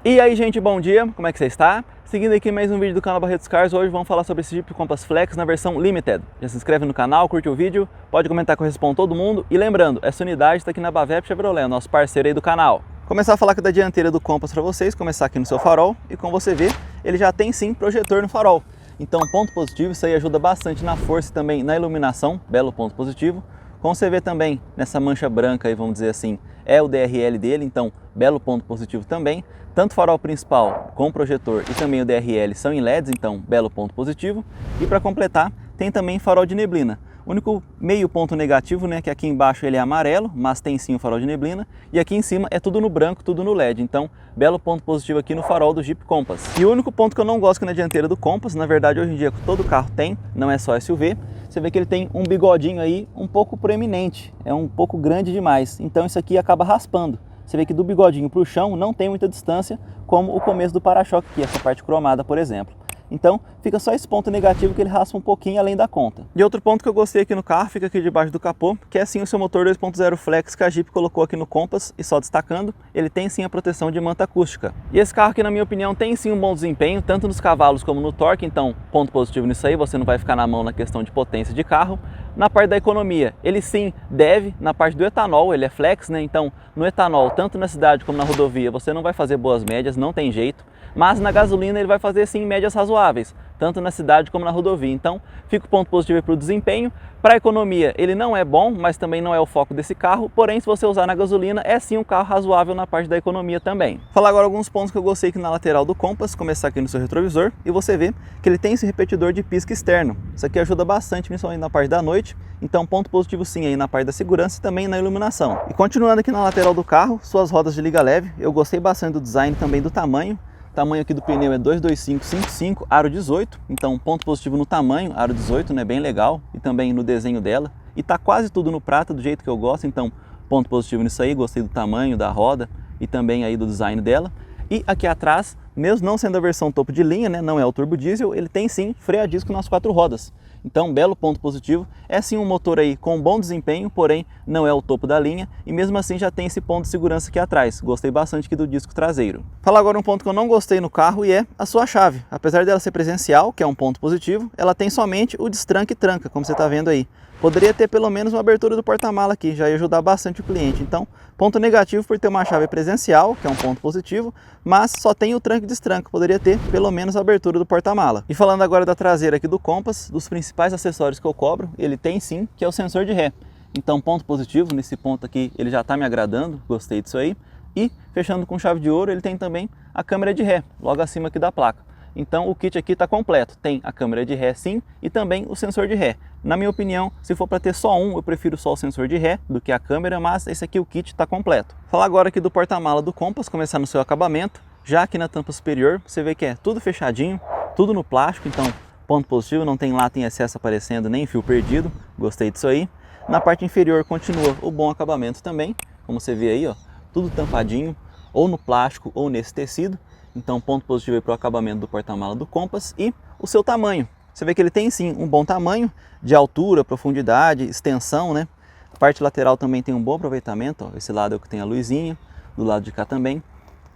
E aí, gente, bom dia, como é que você está? Seguindo aqui mais um vídeo do canal Barretos Cars, hoje vamos falar sobre esse Jeep Compass Flex na versão Limited. Já se inscreve no canal, curte o vídeo, pode comentar que eu respondo todo mundo. E lembrando, essa unidade está aqui na Bavep Chevrolet, nosso parceiro aí do canal. Começar a falar aqui da dianteira do Compass para vocês, começar aqui no seu farol. E como você vê, ele já tem sim projetor no farol. Então, ponto positivo, isso aí ajuda bastante na força e também na iluminação, belo ponto positivo. Como você vê também nessa mancha branca aí, vamos dizer assim, é o DRL dele, então belo ponto positivo também. Tanto o farol principal com projetor e também o DRL são em LEDs, então belo ponto positivo. E para completar, tem também farol de neblina. O único meio ponto negativo, né, que aqui embaixo ele é amarelo, mas tem sim o farol de neblina. E aqui em cima é tudo no branco, tudo no LED. Então, belo ponto positivo aqui no farol do Jeep Compass. E o único ponto que eu não gosto aqui na dianteira do Compass, na verdade hoje em dia todo carro tem, não é só SUV. Você vê que ele tem um bigodinho aí um pouco proeminente, é um pouco grande demais. Então isso aqui acaba raspando. Você vê que do bigodinho para o chão não tem muita distância, como o começo do para-choque aqui, essa parte cromada, por exemplo. Então, fica só esse ponto negativo que ele raspa um pouquinho além da conta. E outro ponto que eu gostei aqui no carro, fica aqui debaixo do capô, que é sim o seu motor 2.0 Flex que a Jeep colocou aqui no Compass, e só destacando, ele tem sim a proteção de manta acústica. E esse carro aqui, na minha opinião, tem sim um bom desempenho, tanto nos cavalos como no torque, então ponto positivo nisso aí, você não vai ficar na mão na questão de potência de carro. Na parte da economia, ele sim deve, na parte do etanol, ele é flex, né? Então no etanol, tanto na cidade como na rodovia, você não vai fazer boas médias, não tem jeito. Mas na gasolina ele vai fazer sim médias razoáveis, tanto na cidade como na rodovia. Então fica o ponto positivo para o desempenho. Para a economia ele não é bom, mas também não é o foco desse carro. Porém, se você usar na gasolina, é sim um carro razoável na parte da economia também. Falar agora alguns pontos que eu gostei aqui na lateral do Compass, começar aqui no seu retrovisor. E você vê que ele tem esse repetidor de pisca externo. Isso aqui ajuda bastante, principalmente na parte da noite. Então ponto positivo sim aí na parte da segurança e também na iluminação. E continuando aqui na lateral do carro, suas rodas de liga leve. Eu gostei bastante do design também do tamanho. O tamanho aqui do pneu é 225/55, aro 18, então ponto positivo no tamanho, aro 18, né, bem legal, e também no desenho dela. E tá quase tudo no prata, do jeito que eu gosto, então ponto positivo nisso aí, gostei do tamanho, da roda e também aí do design dela. E aqui atrás, mesmo não sendo a versão topo de linha, né, não é o turbo diesel, ele tem sim freio a disco nas 4 rodas. Então, belo ponto positivo, é sim um motor aí com bom desempenho, porém não é o topo da linha e mesmo assim já tem esse ponto de segurança aqui atrás. Gostei bastante aqui do disco traseiro. Falar agora um ponto que eu não gostei no carro e é a sua chave. Apesar dela ser presencial, que é um ponto positivo, ela tem somente o destranque e tranca, como você está vendo aí. Poderia ter pelo menos uma abertura do porta-mala aqui, já ia ajudar bastante o cliente. Então, ponto negativo por ter uma chave presencial, que é um ponto positivo, mas só tem o tranque e destranque, poderia ter pelo menos a abertura do porta-mala. E falando agora da traseira aqui do Compass, dos principais acessórios que eu cobro, ele tem sim, que é o sensor de ré. Então, ponto positivo, nesse ponto aqui ele já está me agradando, gostei disso aí. E, fechando com chave de ouro, ele tem também a câmera de ré, logo acima aqui da placa. Então o kit aqui está completo, tem a câmera de ré sim e também o sensor de ré. Na minha opinião, se for para ter só um, eu prefiro só o sensor de ré do que a câmera, mas esse aqui o kit está completo. Falar agora aqui do porta-mala do Compass, começar no seu acabamento. Já aqui na tampa superior, você vê que é tudo fechadinho, tudo no plástico, então ponto positivo, não tem lata em excesso aparecendo, nem fio perdido, gostei disso aí. Na parte inferior continua o bom acabamento também, como você vê aí, ó, tudo tampadinho, ou no plástico ou nesse tecido. Então ponto positivo para o acabamento do porta-mala do Compass e o seu tamanho. Você vê que ele tem sim um bom tamanho de altura, profundidade, extensão, né? A parte lateral também tem um bom aproveitamento, ó. Esse lado é o que tem a luzinha, do lado de cá também.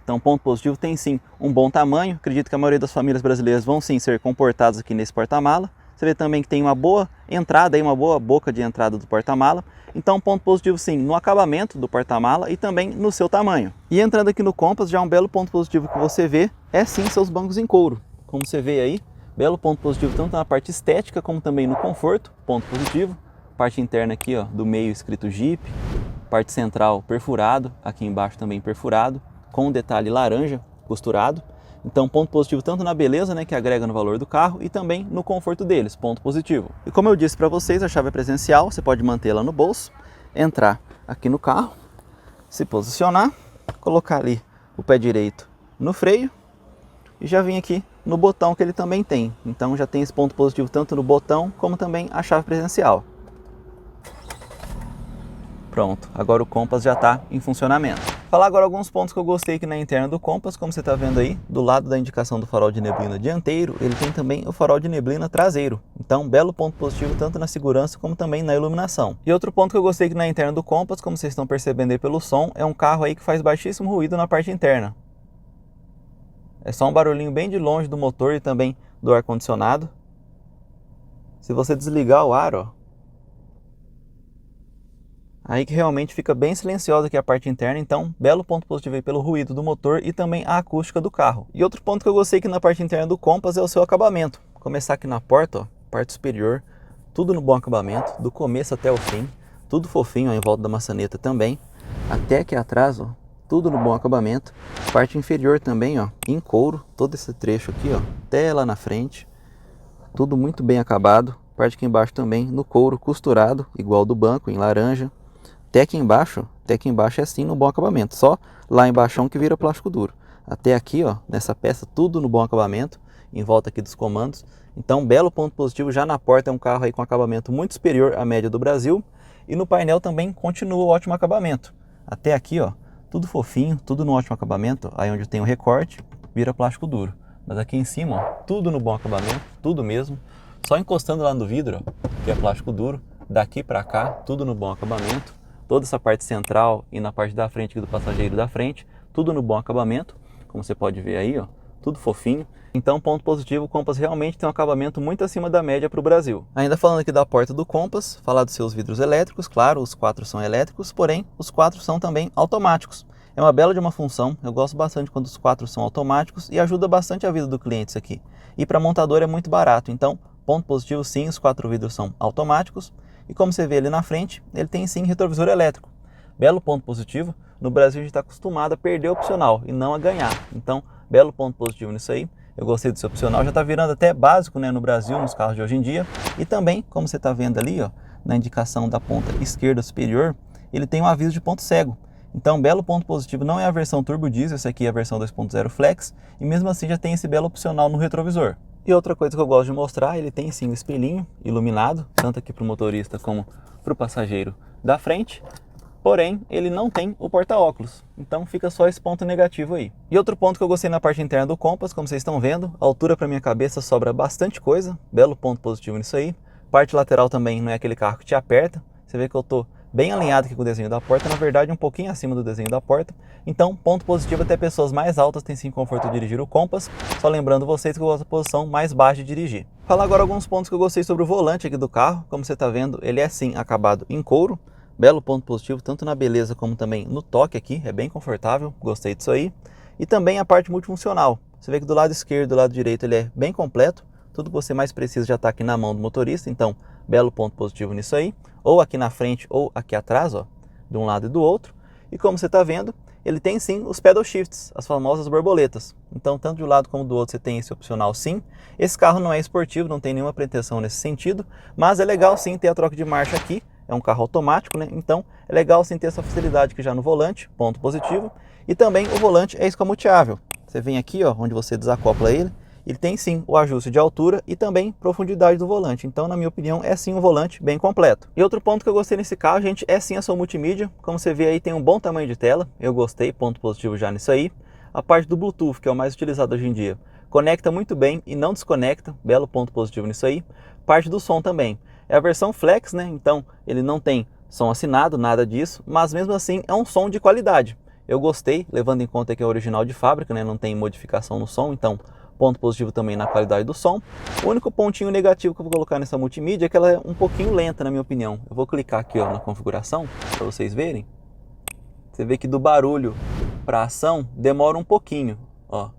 Então ponto positivo tem sim um bom tamanho. Acredito que a maioria das famílias brasileiras vão sim ser comportadas aqui nesse porta-mala. Você vê também que tem uma boa entrada, aí, uma boa boca de entrada do porta-mala. Então ponto positivo sim no acabamento do porta-mala e também no seu tamanho. E entrando aqui no Compass, já um belo ponto positivo que você vê é sim seus bancos em couro. Como você vê aí, belo ponto positivo tanto na parte estética como também no conforto, ponto positivo. Parte interna aqui, ó, do meio escrito Jeep, parte central perfurado, aqui embaixo também perfurado, com um detalhe laranja costurado. Então ponto positivo tanto na beleza, né, que agrega no valor do carro e também no conforto deles, ponto positivo. E como eu disse para vocês, a chave é presencial, você pode mantê-la no bolso, entrar aqui no carro, se posicionar, colocar ali o pé direito no freio e já vim aqui no botão que ele também tem. Então já tem esse ponto positivo tanto no botão como também a chave presencial. Pronto, agora o Compass já está em funcionamento. Falar agora alguns pontos que eu gostei aqui na interna do Compass, como você está vendo aí, do lado da indicação do farol de neblina dianteiro, ele tem também o farol de neblina traseiro. Então, belo ponto positivo tanto na segurança como também na iluminação. E outro ponto que eu gostei aqui na interna do Compass, como vocês estão percebendo aí pelo som, é um carro aí que faz baixíssimo ruído na parte interna. É só um barulhinho bem de longe do motor e também do ar-condicionado. Se você desligar o ar, ó, aí que realmente fica bem silenciosa aqui a parte interna, então belo ponto positivo aí pelo ruído do motor e também a acústica do carro. E outro ponto que eu gostei aqui na parte interna do Compass é o seu acabamento. Vou começar aqui na porta, ó, parte superior, tudo no bom acabamento, do começo até o fim, tudo fofinho ó, em volta da maçaneta também, até aqui atrás, ó, tudo no bom acabamento. Parte inferior também, ó, em couro, todo esse trecho aqui, ó, até lá na frente, tudo muito bem acabado. Parte aqui embaixo também no couro costurado, igual do banco, em laranja. Até aqui embaixo é assim no bom acabamento, só lá embaixo que vira plástico duro. Até aqui, ó, nessa peça, tudo no bom acabamento, em volta aqui dos comandos. Então, belo ponto positivo, já na porta é um carro aí com acabamento muito superior à média do Brasil. E no painel também continua o ótimo acabamento. Até aqui, ó, tudo fofinho, tudo no ótimo acabamento. Aí onde tem o recorte, vira plástico duro. Mas aqui em cima, ó, tudo no bom acabamento, tudo mesmo. Só encostando lá no vidro, ó, que é plástico duro, daqui para cá, tudo no bom acabamento. Toda essa parte central e na parte da frente aqui do passageiro da frente, tudo no bom acabamento, como você pode ver aí, ó, tudo fofinho. Então, ponto positivo, o Compass realmente tem um acabamento muito acima da média para o Brasil. Ainda falando aqui da porta do Compass, falar dos seus vidros elétricos, claro, os 4 são elétricos, porém, os 4 são também automáticos. É uma bela de uma função, eu gosto bastante quando os 4 são automáticos e ajuda bastante a vida do cliente isso aqui. E para montador é muito barato, então, ponto positivo sim, os 4 vidros são automáticos. E como você vê ali na frente, ele tem sim retrovisor elétrico. Belo ponto positivo. No Brasil a gente está acostumado a perder o opcional e não a ganhar. Então, belo ponto positivo nisso aí. Eu gostei do seu opcional. Já está virando até básico, né, no Brasil, nos carros de hoje em dia. E também, como você está vendo ali, ó, na indicação da ponta esquerda superior, ele tem um aviso de ponto cego. Então, belo ponto positivo não é a versão turbo diesel, essa aqui é a versão 2.0 flex. E mesmo assim já tem esse belo opcional no retrovisor. E outra coisa que eu gosto de mostrar, ele tem sim um espelhinho iluminado, tanto aqui para o motorista como para o passageiro da frente. Porém, ele não tem o porta-óculos, então fica só esse ponto negativo aí. E outro ponto que eu gostei na parte interna do Compass, como vocês estão vendo, a altura para minha cabeça sobra bastante coisa, belo ponto positivo nisso aí. Parte lateral também não é aquele carro que te aperta, você vê que eu estou bem alinhado aqui com o desenho da porta, na verdade um pouquinho acima do desenho da porta. Então, ponto positivo, até pessoas mais altas têm sim conforto de dirigir o Compass, só lembrando vocês que eu gosto da posição mais baixa de dirigir. Falar agora alguns pontos que eu gostei sobre o volante aqui do carro, como você está vendo, ele é sim acabado em couro, belo ponto positivo, tanto na beleza como também no toque aqui, é bem confortável, gostei disso aí. E também a parte multifuncional, você vê que do lado esquerdo e do lado direito ele é bem completo, tudo que você mais precisa já está aqui na mão do motorista, então belo ponto positivo nisso aí. Ou aqui na frente ou aqui atrás, ó, de um lado e do outro. E como você está vendo, ele tem sim os pedal shifts, as famosas borboletas. Então, tanto de um lado como do outro, você tem esse opcional sim. Esse carro não é esportivo, não tem nenhuma pretensão nesse sentido, mas é legal sim ter a troca de marcha aqui. É um carro automático, né? Então, é legal sim ter essa facilidade aqui já no volante, ponto positivo. E também o volante é escamoteável. Você vem aqui, ó, onde você desacopla ele. Ele tem sim o ajuste de altura e também profundidade do volante. Então, na minha opinião, é sim um volante bem completo. E outro ponto que eu gostei nesse carro, gente, é sim a sua multimídia. Como você vê aí, tem um bom tamanho de tela. Eu gostei, ponto positivo já nisso aí. A parte do Bluetooth, que é o mais utilizado hoje em dia, conecta muito bem e não desconecta. Belo ponto positivo nisso aí. Parte do som também. É a versão Flex, né? Então, ele não tem som assinado, nada disso. Mas mesmo assim, é um som de qualidade. Eu gostei, levando em conta que é original de fábrica, né? Não tem modificação no som, então ponto positivo também na qualidade do som. O único pontinho negativo que eu vou colocar nessa multimídia é que ela é um pouquinho lenta, na minha opinião. Eu vou clicar aqui, ó, na configuração, para vocês verem. Você vê que do barulho para ação demora um pouquinho, ó.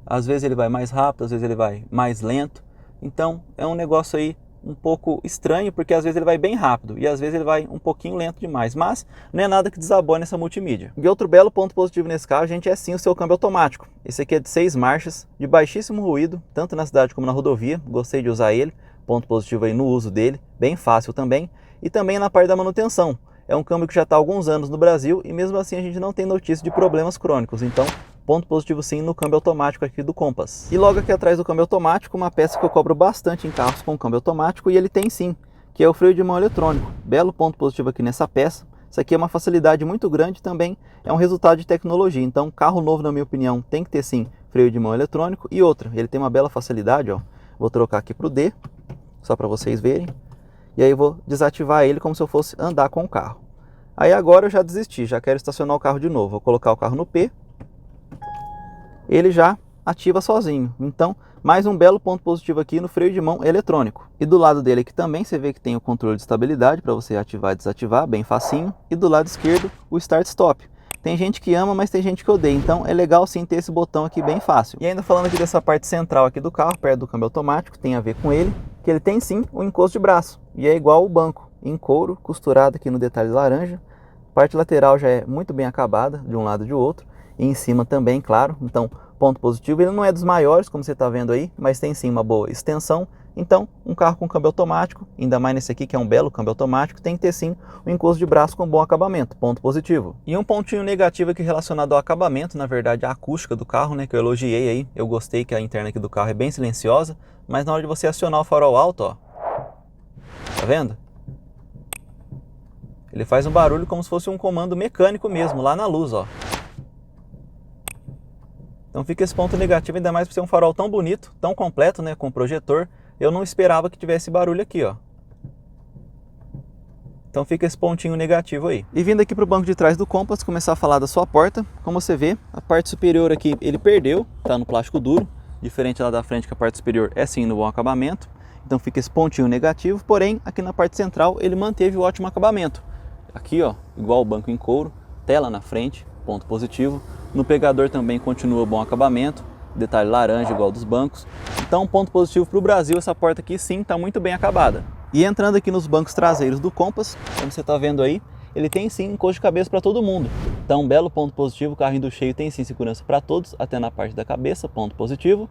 Às vezes ele vai mais rápido, às vezes ele vai mais lento. Então é um negócio aí um pouco estranho, porque às vezes ele vai bem rápido e às vezes ele vai um pouquinho lento demais, mas não é nada que desabone essa multimídia. E outro belo ponto positivo nesse carro, gente, é sim o seu câmbio automático. Esse aqui é de 6 marchas, de baixíssimo ruído, tanto na cidade como na rodovia, gostei de usar ele, ponto positivo aí no uso dele, bem fácil também, e também na parte da manutenção. É um câmbio que já está há alguns anos no Brasil e mesmo assim a gente não tem notícia de problemas crônicos, então ponto positivo sim no câmbio automático aqui do Compass. E logo aqui atrás do câmbio automático, uma peça que eu cobro bastante em carros com câmbio automático, e ele tem sim, que é o freio de mão eletrônico. Belo ponto positivo aqui nessa peça. Isso aqui é uma facilidade muito grande, também é um resultado de tecnologia. Então, carro novo, na minha opinião, tem que ter sim freio de mão eletrônico. E outra, ele tem uma bela facilidade, ó. Vou trocar aqui para o D, só para vocês verem. E aí eu vou desativar ele como se eu fosse andar com o carro. Aí agora eu já desisti, já quero estacionar o carro de novo. Vou colocar o carro no P. ele já ativa sozinho. Então, mais um belo ponto positivo aqui no freio de mão eletrônico. E do lado dele aqui também você vê que tem o controle de estabilidade para você ativar e desativar, bem facinho. E do lado esquerdo o Start Stop. Tem gente que ama, mas tem gente que odeia, então é legal sim ter esse botão aqui bem fácil. E ainda falando aqui dessa parte central aqui do carro, perto do câmbio automático, tem a ver com ele, que ele tem sim um encosto de braço. E é igual o banco, em couro, costurado aqui no detalhe laranja. A parte lateral já é muito bem acabada, de um lado e de outro. E em cima também, claro. Então, ponto positivo, ele não é dos maiores, como você está vendo aí, mas tem sim uma boa extensão. Então, um carro com câmbio automático, ainda mais nesse aqui que é um belo câmbio automático, tem que ter sim um encosto de braço com bom acabamento, ponto positivo. E um pontinho negativo aqui relacionado ao acabamento, na verdade a acústica do carro, né, que eu elogiei aí, eu gostei que a interna aqui do carro é bem silenciosa, mas na hora de você acionar o farol alto, ó, tá vendo? Ele faz um barulho como se fosse um comando mecânico mesmo, lá na luz, ó. Então fica esse ponto negativo, ainda mais por ser um farol tão bonito, tão completo, né, com projetor. Eu não esperava que tivesse barulho aqui, ó. Então fica esse pontinho negativo aí. E vindo aqui para o banco de trás do Compass, começar a falar da sua porta. Como você vê, a parte superior aqui ele perdeu, tá no plástico duro. Diferente lá da frente, que a parte superior é sim no bom acabamento. Então fica esse pontinho negativo, porém aqui na parte central ele manteve o ótimo acabamento. Aqui, ó, igual o banco em couro, tela na frente, ponto positivo. No pegador também continua bom acabamento, detalhe laranja igual dos bancos. Então, ponto positivo para o Brasil, essa porta aqui sim está muito bem acabada. E entrando aqui nos bancos traseiros do Compass, como você está vendo aí, ele tem sim encosto de cabeça para todo mundo. Então, um belo ponto positivo, o carro indo cheio tem sim segurança para todos, até na parte da cabeça, ponto positivo.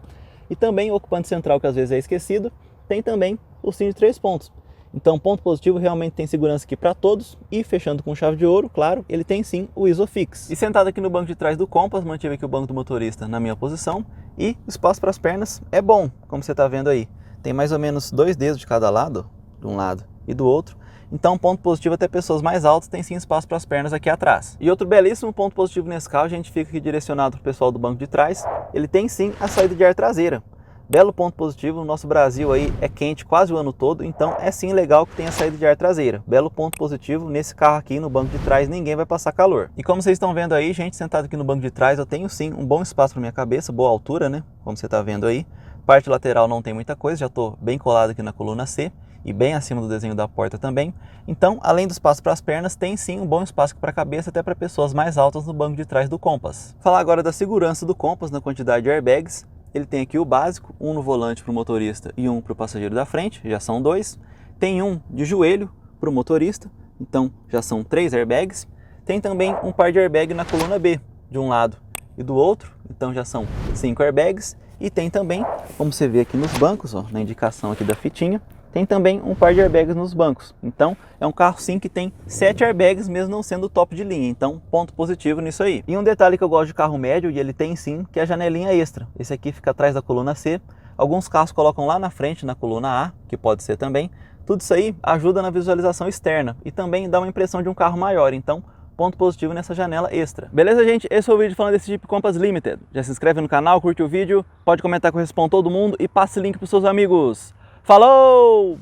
E também o ocupante central, que às vezes é esquecido, tem também o cinto de 3 pontos. Então, ponto positivo, realmente tem segurança aqui para todos. E fechando com chave de ouro, claro, ele tem sim o Isofix. E sentado aqui no banco de trás do Compass, mantive aqui o banco do motorista na minha posição. E o espaço para as pernas é bom, como você está vendo aí. Tem mais ou menos 2 dedos de cada lado, de um lado e do outro. Então, ponto positivo, até pessoas mais altas tem sim espaço para as pernas aqui atrás. E outro belíssimo ponto positivo nesse carro, a gente fica aqui direcionado para o pessoal do banco de trás. Ele tem sim a saída de ar traseira. Belo ponto positivo, o nosso Brasil aí é quente quase o ano todo, então é sim legal que tenha saída de ar traseira. Belo ponto positivo, nesse carro aqui no banco de trás ninguém vai passar calor. E como vocês estão vendo aí, gente, sentado aqui no banco de trás eu tenho sim um bom espaço para minha cabeça, boa altura, né, como você está vendo aí. Parte lateral não tem muita coisa, já estou bem colado aqui na coluna C e bem acima do desenho da porta também. Então, além do espaço para as pernas, tem sim um bom espaço para a cabeça, até para pessoas mais altas no banco de trás do Compass. Falar agora da segurança do Compass na quantidade de airbags. Ele tem aqui o básico, um no volante para o motorista e um para o passageiro da frente, já são 2. Tem um de joelho para o motorista, então já são 3 airbags. Tem também um par de airbag na coluna B, de um lado e do outro, então já são 5 airbags. E tem também, como você vê aqui nos bancos, ó, na indicação aqui da fitinha, tem também um par de airbags nos bancos. Então, é um carro sim que tem 7 airbags, mesmo não sendo top de linha. Então, ponto positivo nisso aí. E um detalhe que eu gosto de carro médio, e ele tem sim, que é a janelinha extra. Esse aqui fica atrás da coluna C. Alguns carros colocam lá na frente, na coluna A, que pode ser também. Tudo isso aí ajuda na visualização externa e também dá uma impressão de um carro maior. Então, ponto positivo nessa janela extra. Beleza, gente? Esse foi o vídeo falando desse Jeep Compass Limited. Já se inscreve no canal, curte o vídeo, pode comentar que eu respondo todo mundo e passe o link para os seus amigos. Falou!